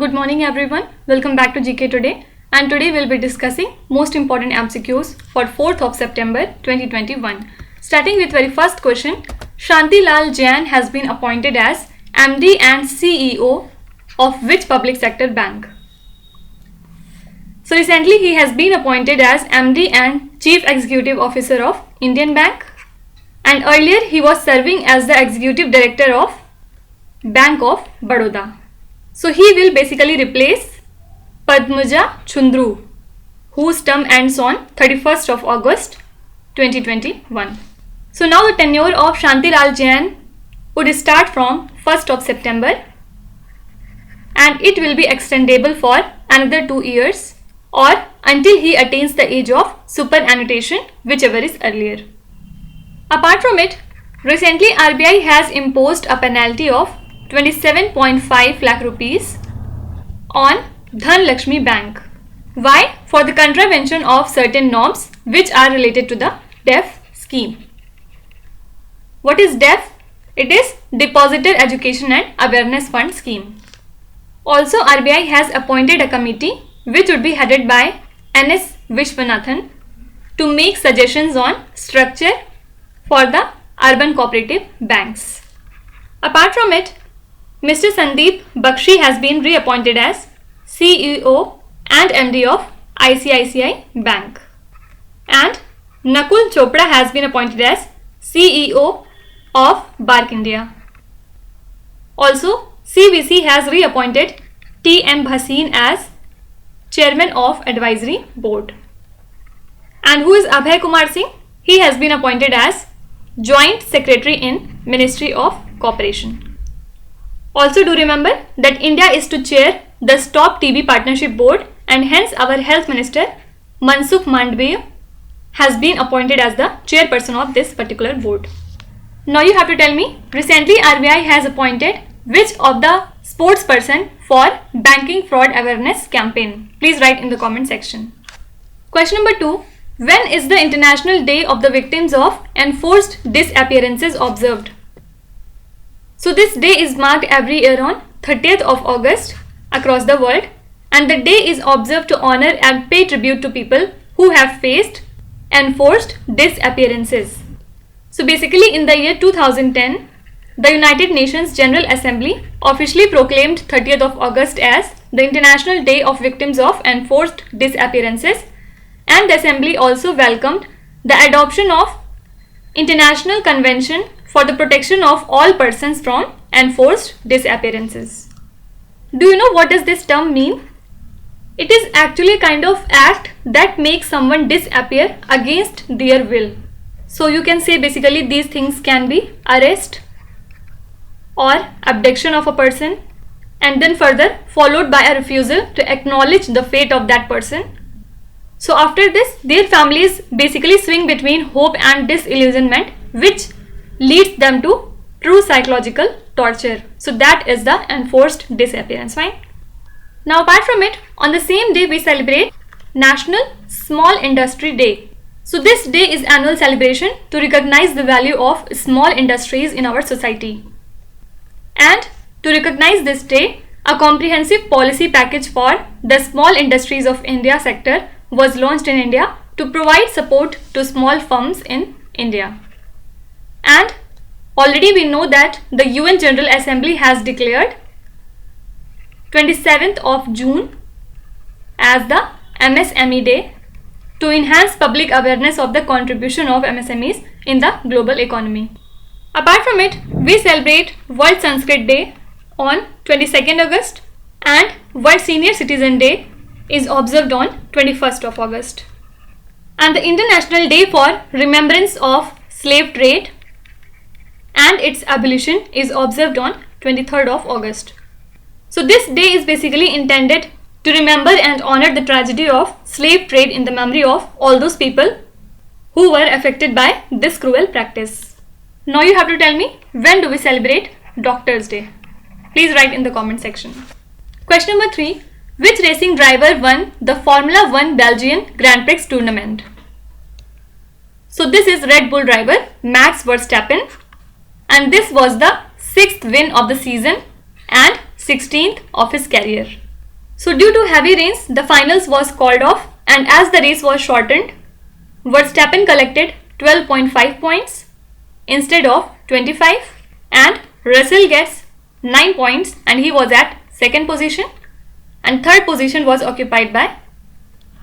Good morning everyone. Welcome back to GK Today, and today we'll be discussing most important MCQs for 4th of September 2021. Starting with very first question, Shanti Lal Jain has been appointed as MD and CEO of which public sector bank? So recently he has been appointed as MD and Chief Executive Officer of Indian Bank, and earlier he was serving as the Executive Director of Bank of Baroda. So he will basically replace Padmaja Chundru, whose term ends on 31st of August 2021. So now the tenure of Shanti Lal Jain would start from 1st of September and it will be extendable for another 2 years or until he attains the age of superannuation, whichever is earlier. Apart from it, recently RBI has imposed a penalty of 27.5 lakh rupees on Dhanlakshmi Bank. Why? For the contravention of certain norms which are related to the DEF scheme. What is DEF? It is Depositor Education and Awareness Fund scheme. Also, RBI has appointed a committee which would be headed by N.S. Vishwanathan to make suggestions on structure for the urban cooperative banks. Apart from it, Mr. Sandeep Bakshi has been reappointed as CEO and MD of ICICI Bank. And Nakul Chopra has been appointed as CEO of Bark India. Also, CBC has reappointed T.M. Bhasin as Chairman of Advisory Board. And who is Abhay Kumar Singh? He has been appointed as Joint Secretary in Ministry of Cooperation. Also do remember that India is to chair the Stop TB Partnership Board, and hence our Health Minister Mansukh Mandavia has been appointed as the chairperson of this particular board. Now you have to tell me, recently RBI has appointed which of the spokesperson for Banking Fraud Awareness Campaign? Please write in the comment section. Question number 2. When is the International Day of the Victims of Enforced Disappearances observed? So this day is marked every year on 30th of August across the world, and the day is observed to honor and pay tribute to people who have faced enforced disappearances. So basically in the year 2010, the United Nations General Assembly officially proclaimed 30th of August as the International Day of Victims of Enforced Disappearances, and the Assembly also welcomed the adoption of International Convention for the protection of all persons from enforced disappearances. Do you know what does this term mean? It is actually a kind of act that makes someone disappear against their will. So you can say basically these things can be arrest or abduction of a person, and then further followed by a refusal to acknowledge the fate of that person. So after this, their families basically swing between hope and disillusionment, which leads them to true psychological torture. So that is the enforced disappearance. Fine. Now apart from it, on the same day we celebrate National Small Industry Day. So this day is annual celebration to recognize the value of small industries in our society. And to recognize this day, a comprehensive policy package for the small industries of India sector was launched in India to provide support to small firms in India. And already we know that the UN General Assembly has declared 27th of June as the MSME Day to enhance public awareness of the contribution of MSMEs in the global economy. Apart from it, we celebrate World Sanskrit Day on 22nd August, and World Senior Citizen Day is observed on 21st of August. And the International Day for Remembrance of Slave Trade and its abolition is observed on 23rd of August. So this day is basically intended to remember and honor the tragedy of slave trade in the memory of all those people who were affected by this cruel practice. Now you have to tell me, when do we celebrate Doctors' Day? Please write in the comment section. Question number 3. Which racing driver won the Formula 1 Belgian Grandprix tournament? So this is Red Bull driver Max Verstappen, and this was the 6th win of the season and 16th of his career. So due to heavy rains, the finals was called off, and as the race was shortened, Verstappen collected 12.5 points instead of 25, and Russell gets 9 points and he was at second position, and third position was occupied by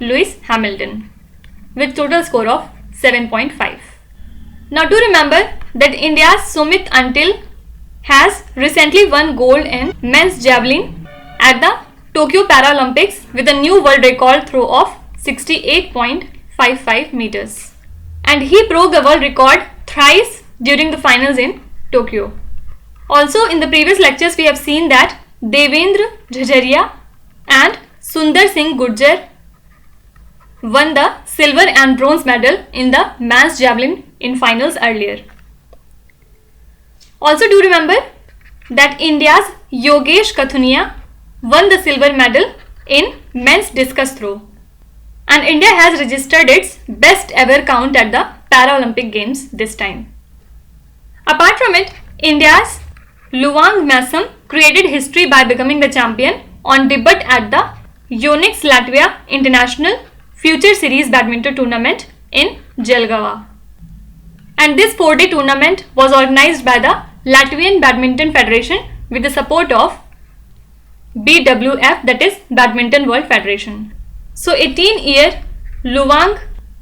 Lewis Hamilton with total score of 7.5. Now do remember that India's Sumit Until has recently won gold in men's javelin at the Tokyo Paralympics with a new world record throw of 68.55 meters. And he broke the world record thrice during the finals in Tokyo. Also in the previous lectures we have seen that Devendra Jhajaria and Sundar Singh Gurjar won the silver and bronze medal in the men's javelin in finals earlier. Also do remember that India's Yogesh Kathunia won the silver medal in men's discus throw, and India has registered its best ever count at the Paralympic Games this time. Apart from it, India's Luang Masam created history by becoming the champion on debut at the Yonex Latvia International Future Series Badminton Tournament in Jelgava. And this 4-day tournament was organized by the Latvian Badminton Federation with the support of BWF, that is Badminton World Federation. So 18-year Luang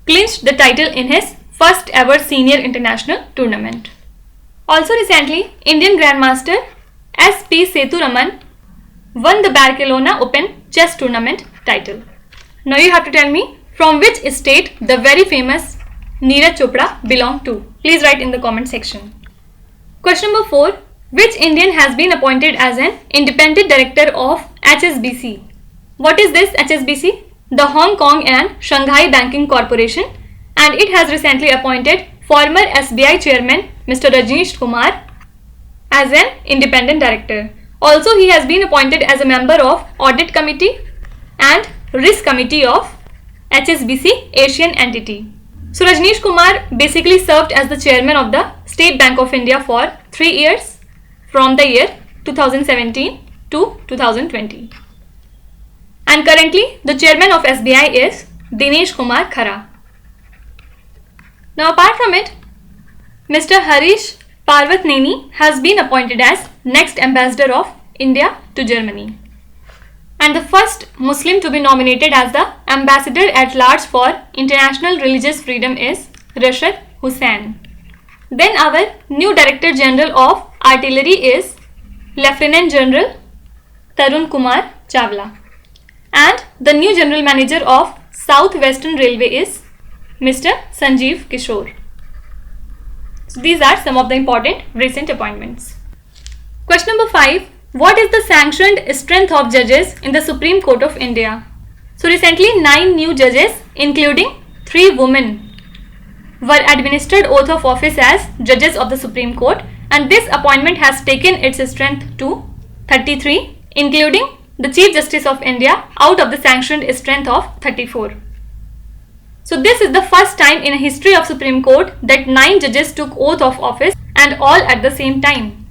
clinched the title in his first ever senior international tournament. Also recently, Indian Grandmaster S.P. Sethuraman won the Barcelona Open Chess Tournament title. Now you have to tell me from which state the very famous Neeraj Chopra belonged to. Please write in the comment section. Question number 4. Which Indian has been appointed as an independent director of HSBC? What is this HSBC? The Hong Kong and Shanghai Banking Corporation, and it has recently appointed former SBI chairman Mr. Rajneesh Kumar as an independent director. Also, he has been appointed as a member of Audit Committee and Risk Committee of HSBC Asian entity. So Rajneesh Kumar basically served as the chairman of the State Bank of India for 3 years from the year 2017 to 2020. And currently the chairman of SBI is Dinesh Kumar Khara. Now apart from it, Mr. Harish Parvatneni has been appointed as next ambassador of India to Germany. And the first Muslim to be nominated as the ambassador at large for international religious freedom is Rashad Hussain. Then our new Director General of Artillery is Lieutenant General Tarun Kumar Chawla. And the new General Manager of South Western Railway is Mr. Sanjeev Kishore. So these are some of the important recent appointments. Question number 5. What is the sanctioned strength of judges in the Supreme Court of India? So recently 9 new judges including 3 women were administered oath of office as judges of the Supreme Court, and this appointment has taken its strength to 33, including the Chief Justice of India out of the sanctioned strength of 34. So this is the first time in the history of Supreme Court that 9 judges took oath of office and all at the same time.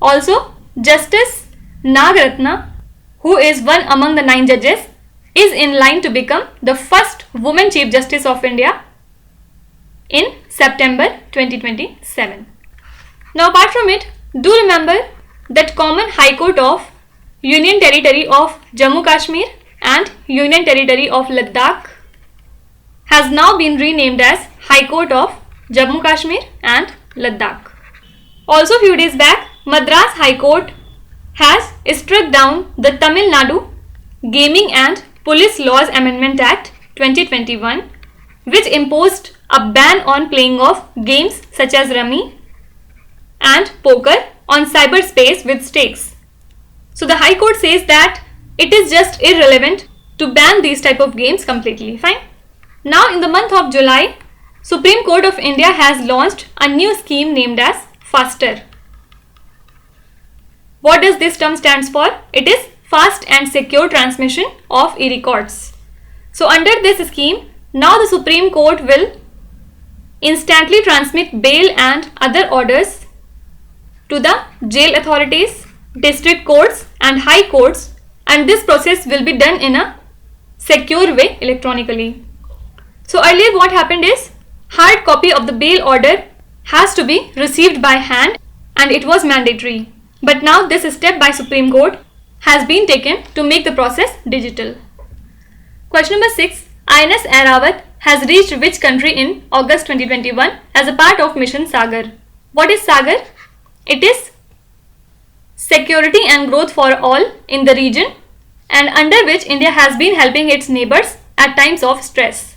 Also, Justice Nagaratna, who is one among the 9 judges, is in line to become the first woman Chief Justice of India in September 2027. Now apart from it, do remember that Common High Court of Union Territory of Jammu Kashmir and Union Territory of Ladakh has now been renamed as High Court of Jammu Kashmir and Ladakh. Also few days back, Madras High Court has struck down the Tamil Nadu Gaming and Police Laws Amendment Act 2021, which imposed a ban on playing of games such as rummy and poker on cyberspace with stakes. So the High Court says that it is just irrelevant to ban these type of games completely. Fine. Now in the month of July, Supreme Court of India has launched a new scheme named as FASTER. What does this term stands for? It is Fast and Secure Transmission of E-Records. So under this scheme, now the Supreme Court will instantly transmit bail and other orders to the jail authorities, district courts and high courts and this process will be done in a secure way electronically. So earlier what happened is, hard copy of the bail order has to be received by hand and it was mandatory. But now this step by Supreme Court has been taken to make the process digital. Question number 6. INS Airavat has reached which country in August 2021 as a part of Mission Sagar? What is Sagar? It is security and growth for all in the region, and under which India has been helping its neighbors at times of stress.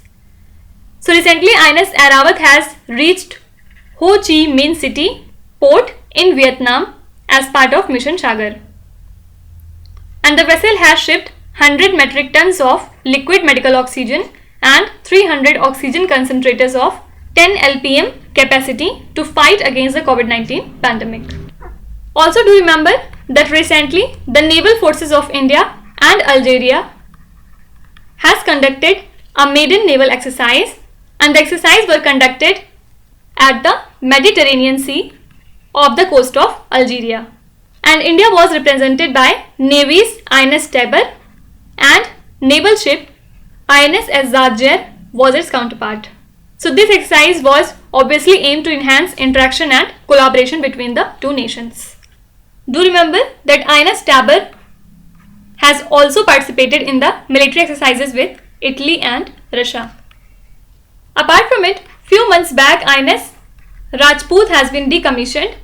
So recently INS Airavat has reached Ho Chi Minh City port in Vietnam as part of Mission Sagar. And the vessel has shipped 100 metric tons of liquid medical oxygen and 300 oxygen concentrators of 10 LPM capacity to fight against the COVID-19 pandemic. Also do remember that recently the naval forces of India and Algeria has conducted a maiden naval exercise, and the exercise were conducted at the Mediterranean Sea off the coast of Algeria. And India was represented by Navy's INS Tabor and naval ship INS Azadjar was its counterpart. So this exercise was obviously aimed to enhance interaction and collaboration between the two nations. Do remember that INS Tabor has also participated in the military exercises with Italy and Russia. Apart from it, few months back INS Rajput has been decommissioned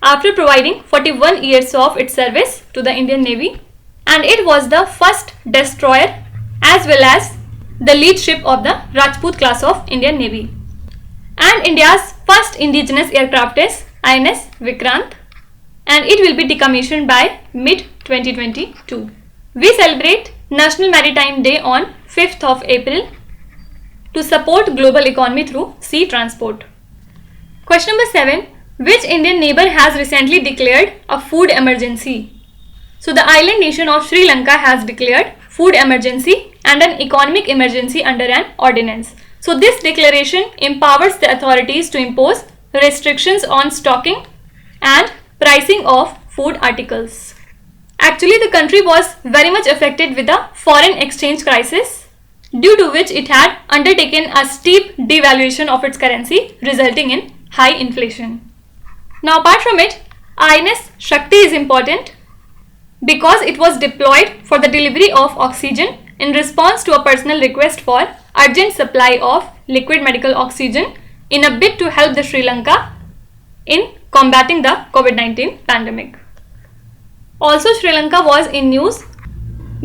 after providing 41 years of its service to the Indian Navy, and it was the first destroyer as well as the lead ship of the Rajput class of Indian Navy. And India's first indigenous aircraft is INS Vikrant, and it will be decommissioned by mid-2022. We celebrate National Maritime Day on 5th of April to support global economy through sea transport. Question number 7. Which Indian neighbor has recently declared a food emergency? So the island nation of Sri Lanka has declared food emergency and an economic emergency under an ordinance. So this declaration empowers the authorities to impose restrictions on stocking and pricing of food articles. Actually, the country was very much affected with the foreign exchange crisis, due to which it had undertaken a steep devaluation of its currency, resulting in high inflation. Now apart from it, INS Shakti is important because it was deployed for the delivery of oxygen in response to a personal request for urgent supply of liquid medical oxygen in a bid to help the Sri Lanka in combating the COVID-19 pandemic. Also, Sri Lanka was in news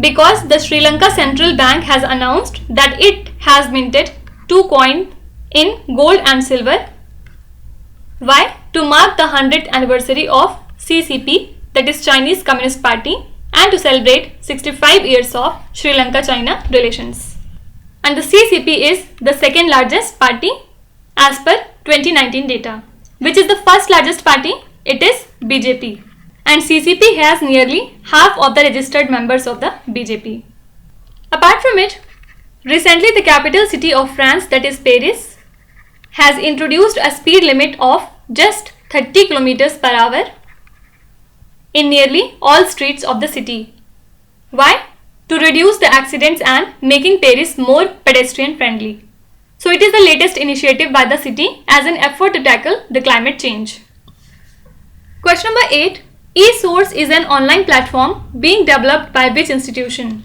because the Sri Lanka Central Bank has announced that it has minted 2 coins in gold and silver. Why? To mark the 100th anniversary of CCP, that is Chinese Communist Party, and to celebrate 65 years of Sri Lanka-China relations. And the CCP is the second largest party as per 2019 data. Which is the first largest party? It is BJP. And CCP has nearly half of the registered members of the BJP. Apart from it, recently the capital city of France, that is Paris, has introduced a speed limit of just 30 km per hour in nearly all streets of the city. Why? To reduce the accidents and making Paris more pedestrian friendly. So it is the latest initiative by the city as an effort to tackle the climate change. Question number 8. eSource is an online platform being developed by which institution?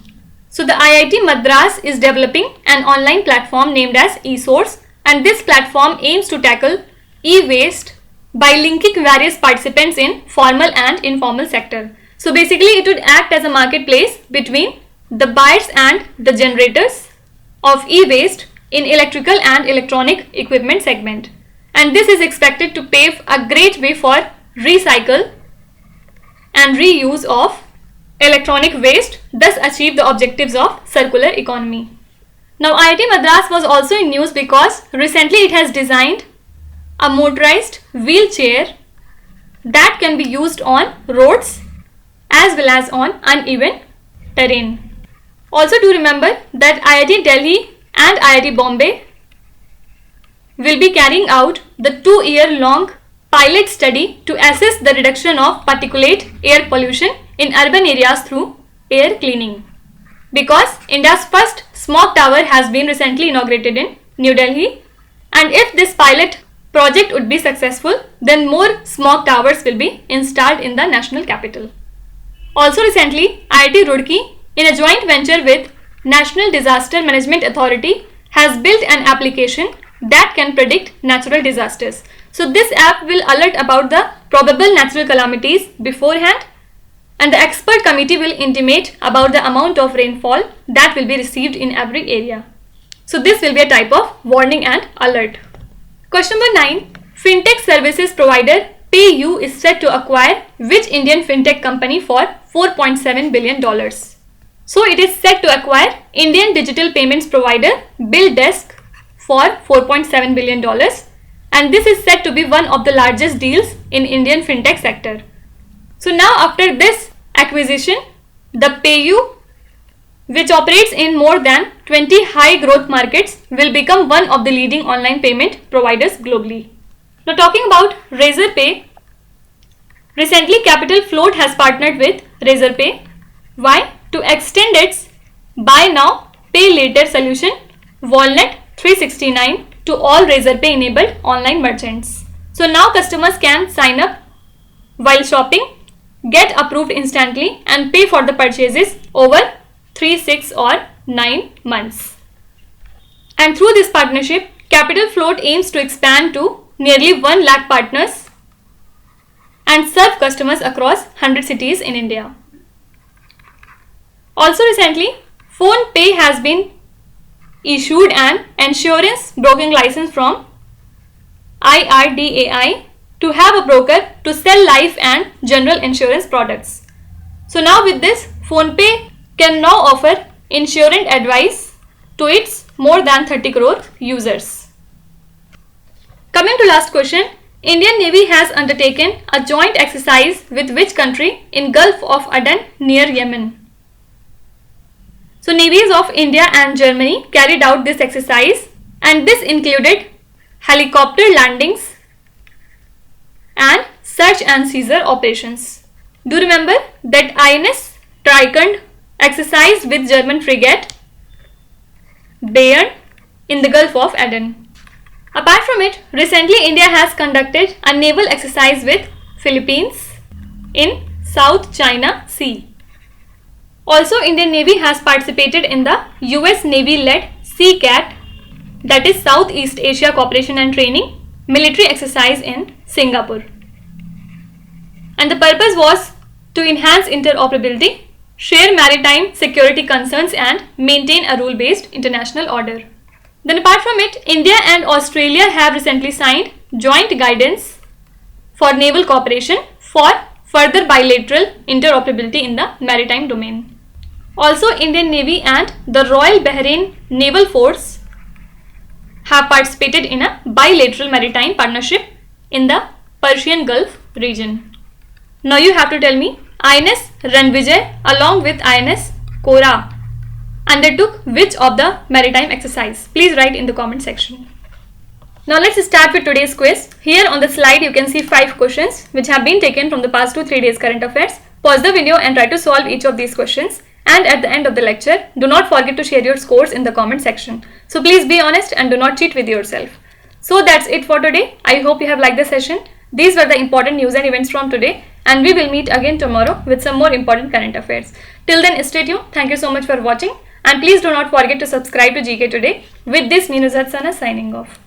So the IIT Madras is developing an online platform named as eSource, and this platform aims to tackle e-waste by linking various participants in formal and informal sector. So basically it would act as a marketplace between the buyers and the generators of e-waste in electrical and electronic equipment segment. And this is expected to pave a great way for recycle and reuse of electronic waste, thus achieve the objectives of circular economy. Now IIT Madras was also in news because recently it has designed a motorized wheelchair that can be used on roads as well as on uneven terrain. Also do remember that IIT Delhi and IIT Bombay will be carrying out the 2-year-long pilot study to assess the reduction of particulate air pollution in urban areas through air cleaning. Because India's first smog tower has been recently inaugurated in New Delhi, and if this pilot project would be successful, then more smog towers will be installed in the national capital. Also recently, IIT Roorkee, in a joint venture with National Disaster Management Authority, has built an application that can predict natural disasters. So this app will alert about the probable natural calamities beforehand, and the expert committee will intimate about the amount of rainfall that will be received in every area. So this will be a type of warning and alert. Question number 9. Fintech services provider PayU is set to acquire which Indian fintech company for $4.7 billion? So it is set to acquire Indian digital payments provider BillDesk for $4.7 billion, and this is set to be one of the largest deals in Indian fintech sector. So now after this acquisition, the PayU, which operates in more than 20 high growth markets, will become one of the leading online payment providers globally. Now talking about Razorpay, recently Capital Float has partnered with Razorpay. Why? To extend its buy now, pay later solution Walnut 369 to all Razorpay enabled online merchants. So now customers can sign up while shopping, get approved instantly and pay for the purchases over 3, 6 or 9 months. And through this partnership, Capital Float aims to expand to nearly 1 lakh partners and serve customers across 100 cities in India. Also recently, PhonePe has been issued an insurance broking license from IRDAI to have a broker to sell life and general insurance products. So now with this, PhonePe can now offer insurance advice to its more than 30 crore users. Coming to last question, Indian Navy has undertaken a joint exercise with which country in Gulf of Aden near Yemen? So navies of India and Germany carried out this exercise, and this included helicopter landings and search and seizure operations. Do remember that INS Trikund exercised with German frigate Bayern in the Gulf of Aden. Apart from it, recently India has conducted a naval exercise with Philippines in South China Sea. Also, Indian Navy has participated in the US Navy-led CLAT, that is Southeast Asia Cooperation and Training, military exercise in Singapore. And the purpose was to enhance interoperability, share maritime security concerns and maintain a rule-based international order. Then apart from it, India and Australia have recently signed joint guidance for naval cooperation for further bilateral interoperability in the maritime domain. Also, Indian Navy and the Royal Bahrain Naval Force have participated in a bilateral maritime partnership in the Persian Gulf region. Now you have to tell me, INS Ranvijay along with INS Kora undertook which of the maritime exercise? Please write in the comment section. Now let's start with today's quiz. Here on the slide you can see 5 questions which have been taken from the past 2-3 days current affairs. Pause the video and try to solve each of these questions. And at the end of the lecture, do not forget to share your scores in the comment section. So please be honest and do not cheat with yourself. So that's it for today. I hope you have liked the session. These were the important news and events from today, and we will meet again tomorrow with some more important current affairs. Till then, stay tuned. Thank you so much for watching, and please do not forget to subscribe to GK Today. With this, me Nuzhat Sana signing off.